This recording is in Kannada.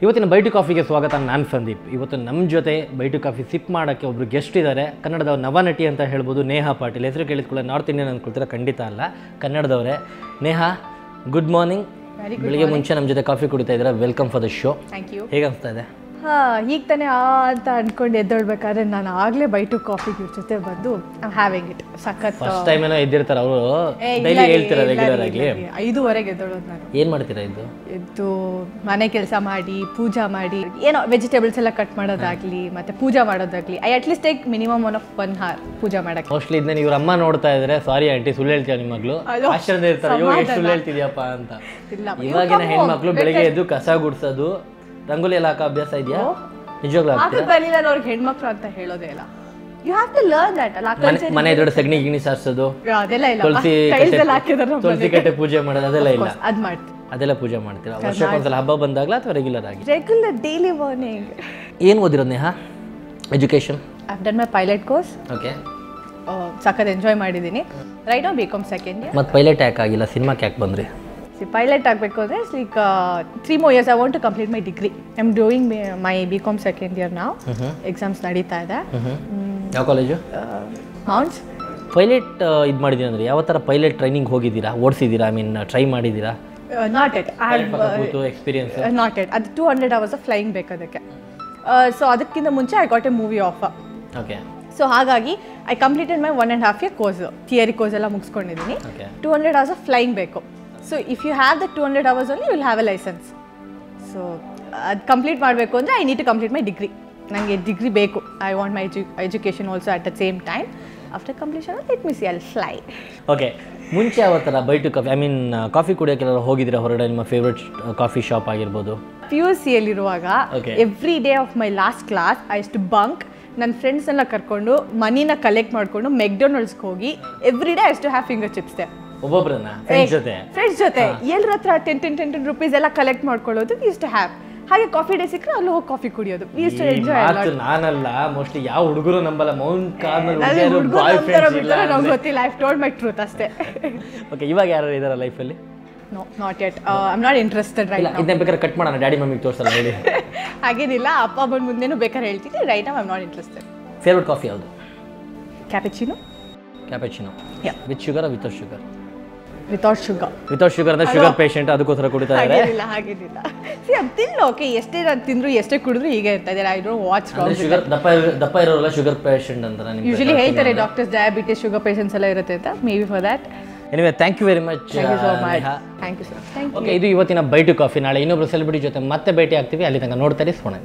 ಇವತ್ತಿನ ಬೈಟು ಕಾಫಿಗೆ ಸ್ವಾಗತ. ನಾನು ಸಂದೀಪ್. ಇವತ್ತು ನಮ್ಮ ಜೊತೆ ಬೈಟು ಕಾಫಿ ಸಿಪ್ ಮಾಡೋಕ್ಕೆ ಒಬ್ಬರು ಗೆಸ್ಟ್ ಇದ್ದಾರೆ. ಕನ್ನಡದ ನವನಟಿ ಅಂತ ಹೇಳ್ಬೋದು, ನೇಹಾ ಪಾಟೀಲ್. ಹೆಸರು ಕೇಳಿದ್ಕೊಳ್ಳೆ ನಾರ್ತ್ ಇಂಡಿಯನ್ ಅಂದ್ಕೊಳ್ತೀರ, ಖಂಡಿತ ಅಲ್ಲ, ಕನ್ನಡದವರೇ. Neha, good morning. ಬೆಳಿಗ್ಗೆ ಮುಂಚೆ ನಮ್ಮ ಜೊತೆ ಕಾಫಿ ಕುಡಿತಾ ಇದ್ದೀರಾ. Welcome for the show. Thank you. ಹೇಗೆ ಅನಿಸ್ತಾ ಇದೆ? ಈಗ ತಾನೇ ಅಂತ ಅಂದ್ಕೊಂಡು ಎದ್ದೊಳ್ಬೇಕಾದ್ರೆ ನಾನು ಆಗಲೇ ಬೈಟು ಕಾಫಿ ಜೊತೆ ಬಂದು ಹ್ಯಾವಿಂಗ್ ಇಟ್. ಸಖತ್ ಫಸ್ಟ್ ಟೈಮ್ ಏನೋ ಎದ್ದಿರ್ತಾರೆ ಅವರು. ಡೈಲಿ ಹೇಳ್ತೀರಾ ರೆಗ್ಯುಲರ್ ಆಗಿ? 5:30ಗೆ ಎದ್ದೊಳೋದು ನಾನು. ಏನು ಮಾಡ್ತೀರಾ ಇದು? ಎದ್ದು ಮನೆ ಕೆಲಸ ಮಾಡಿ, ಪೂಜಾ ಮಾಡಿ, ಏನೋ ವೆಜಿಟೇಬಲ್ಸ್ ಎಲ್ಲ ಕಟ್ ಮಾಡೋದಾಗ್ಲಿ ಮತ್ತೆ ಪೂಜಾ ಮಾಡೋದಾಗ್ಲಿ. I at least take minimum 1 hour ಪೂಜಾ ಮಾಡಕ್ಕೆ. ಮೋಸ್ಟ್ಲಿ ಇದನ್ನ ಇವ್ರ ಅಮ್ಮ ನೋಡ್ತಾ ಇದ್ರೆ, ಸಾರಿ ಆಂಟಿ ಸುಳ್ಳು ಹೇಳ್ತೀಯ ನಿಮ್ಮ ಮಗಳು, ಆಶ್ಚರ್ಯ ಇರ್ತಾರೆ, ಅಯ್ಯೋ ಎಷ್ಟು ಸುಳ್ಳು ಹೇಳ್ತಿದ್ಯಪ್ಪ ಅಂತ. ಇವಾಗಿನ ಹೆಣ್ಮಕ್ಳು ಬೆಳಿಗ್ಗೆ ಎದ್ದು ಕಸ ಗುಡ್ಸೋದು, ರಂಗೋಲಿ ಎಲ್ಲ ಹಾಕೋ ಅಭ್ಯಾಸ ಇದೆಯಾ? ನಿಜವಾಗ್ಲೂ ಬರಲಿಲ್ಲ ಅವ್ರಿಗೆ ಹೆಣ್ಮಕ್ಳು ಅಂತ ಹೇಳೋದೇ ಇಲ್ಲ. You have to learn that ಅಲ್ಲ. ಮನೆ ಎದುರು ಸಗಣಿ ಗಿಣಿ ಸಾರಿಸೋದು, ಅದೆಲ್ಲ ಇಲ್ಲ. ತುಳಸಿ ಕಟ್ಟೆ ಪೂಜೆ ಮಾಡೋದು ಅದೆಲ್ಲ ಇಲ್ಲ? ಅದ್ ಮಾಡ್ತೀವಿ. ಅದೆಲ್ಲ ಪೂಜೆ ಮಾಡ್ತೀರಾ? ವರ್ಷಕ್ಕೊಂದ್ಸಲ ಹಬ್ಬ ಬಂದಾಗ್ಲಾ ಅಥವಾ ರೆಗ್ಯುಲರ್ ಆಗಿ? Regular daily morning. ಏನು ಓದಿರೋದು Neha? Education? I have done my pilot course. Okay. ಸಖತ್ ಎಂಜಾಯ್ ಮಾಡಿದ್ದೀನಿ. Right now BCom second year. ಮತ್ತೆ ಪೈಲಟ್ ಯಾಕೆ ಆಗಿಲ್ಲ? ಸಿನಿಮಾಕ್ಕೆ ಯಾಕೆ ಬಂದ್ರಿ? ಪೈಲಟ್ ಆಗಬೇಕು ಅಂದರೆ it's like 3 more years. I want to complete my degree. I am doing my BCom second year ನಾವು. ಎಕ್ಸಾಮ್ಸ್ ನಡೀತಾ ಇದೆ. ಯಾವ ಕಾಲೇಜು? ಮೌಂಟ್ಸ್. ಪೈಲಟ್ ಇದು ಮಾಡಿದ್ದೀನಿ ಅಂದರೆ ಯಾವ ಥರ ಪೈಲಟ್ ಟ್ರೈನಿಂಗ್ ಹೋಗಿದ್ದೀರಾ, ಓಡಿಸಿದ್ದೀರಾ, ಐ ಮೀನ್ ಟ್ರೈ ಮಾಡಿದ್ದೀರಾ? Not at. ಎಕ್ಸ್ಪೀರಿಯನ್ಸ್ ನಾಟ್ ಎಟ್. ಅದು 200 hours ಆಫ್ ಫ್ಲೈಯಿಂಗ್ ಬೇಕು ಅದಕ್ಕೆ. ಸೊ ಅದಕ್ಕಿಂತ ಮುಂಚೆ I got a movie offer. Okay. So ಹಾಗಾಗಿ I completed my 1.5 year course. Theory course ಎಲ್ಲ ಮುಗಿಸ್ಕೊಂಡಿದ್ದೀನಿ. 200 hours ಆಫ್ ಫ್ಲೈಯಿಂಗ್ ಬೇಕು. So if you have the 200 hours only you will have a licence. So ಅದು ಕಂಪ್ಲೀಟ್ ಮಾಡಬೇಕು ಅಂದರೆ I need to complete my degree. ನನಗೆ ಡಿಗ್ರಿ ಬೇಕು. I want my education also at the same time. After completion let me see I will fly. Okay. ಮುಂಚೆ ಯಾವ ಥರ by two coffee, I mean coffee ಕುಡಿಯೋಕ್ಕೆಲ್ಲ ಹೋಗಿದ್ದೀರಾ ಹೊರಗಡೆ? ನಿಮ್ಮ ಫೇವ್ರೆಟ್ ಕಾಫಿ ಶಾಪ್ ಆಗಿರ್ಬೋದು? PUCಯಲ್ಲಿರುವಾಗ every day of my last class I use to bunk. ನನ್ನ ಫ್ರೆಂಡ್ಸ್ ಎಲ್ಲ ಕರ್ಕೊಂಡು ಮನಿನ ಕಲೆಕ್ಟ್ ಮಾಡಿಕೊಂಡು ಮೆಕ್ಡೊನಾಲ್ಡ್ಸ್ಗೆ ಹೋಗಿ every day I use to have finger chips they. ಒಬ್ಬೊಬ್ಬರನ್ನ ಫ್ರೆಂಡ್ಸ್ ಜೊತೆ ಎಲ್ಲರ ಹತ್ರ 10 rupees ಎಲ್ಲ ಕಲೆಕ್ಟ್ ಮಾಡ್ಕೊಳ್ಳೋದು. Use to have. ಹಾಗೆ ಕಾಫಿ ಡೇ ಸಿಕ್ಕರೆ ಅಲ್ಲಿ ಹೋಗಿ ಕಾಫಿ ಕುಡಿಯೋದು. Use to enjoy a lot. ನಾನಲ್ಲ, ಮೋಸ್ಟ್ಲಿ ಯಾವ ಹುಡುಗರು ನಂಬಲ್ಲ, ಮೌಂಟ್ ಕಾರ್ನಲ್ಲಿ ನಂಗೆ ಗೊತ್ತಿಲ್ಲ. ಐ ಟೋಲ್ಡ್ ಮೈ ಟ್ರೂತ್ ಅಷ್ಟೇ. ಓಕೆ. ಇವಾಗ ಯಾರು ಇದಾರೆ ಲೈಫಲ್ಲಿ? No, not yet. I am not interested right now. ಇದನ್ನ ಬೇಕಾದ್ರೆ ಕಟ್ ಮಾಡೋಣ, ಡ್ಯಾಡಿ ಮಮ್ಮಿಗೆ ತೋರಿಸಲ್ಲ ಹೇಳಿ. ಹಾಗೇನಿಲ್ಲ, ಅಪ್ಪ ಬಂದು ಮುಂದೆನೂ ಬೇಕಾದ್ರೆ ಹೇಳ್ತೀನಿ. Right now I am not interested. Favourite coffee ಯಾವುದು? Cappuccino. Cappuccino with sugar with sugar? Without sugar. Without sugar ಅಂದ್ರೆ ಶುಗರ್ ಪೇಷಂಟ್, ಅದಕ್ಕೋಸ್ಕರ ಕುಡಿತಾ ಇದ್ದಾರೆ? ಹಾಗೇನಿಲ್ಲ. ಸಿ ಅದು ತಿನ್ನು. ಓಕೆ, ಎಷ್ಟೇ ನಾನು ತಿಂದ್ರು ಎಷ್ಟೇ ಕುಡಿದ್ರು ಹೀಗೆ ಇರ್ತಾ ಇದ್ದಾರೆ. I don't watch wrong. Sugar ದಪ್ಪ ಇರೋಲ್ಲ ಶುಗರ್ ಪೇಷಂಟ್ ಅಂತಾರೆ. ಯೂಶಲಿ ಹೇಳ್ತಾರೆ ಡಾಕ್ಟರ್ಸ್, ಡಯಾಬಿಟಿಸ್, ಶುಗರ್ ಪೇಷಂಟ್ಸ್ ಎಲ್ಲ ಇರುತ್ತೆ ಅಂತ. Maybe for that. Anyway, thank you very much. Thank you so much. Thank you sir. Okay, ಇದು ಇವತ್ತಿನ ಬೈಟು ಕಾಫಿ. ನಾಳೆ ಇನ್ನೊಬ್ರು ಸೆಲೆಬ್ರಿಟಿ ಜೊತೆ ಮತ್ತೆ ಭೇಟಿ ಆಗ್ತೀವಿ. ಅಲ್ಲಿ ತನಕ ನೋಡ್ತಾರೆ. ಸೋಣ.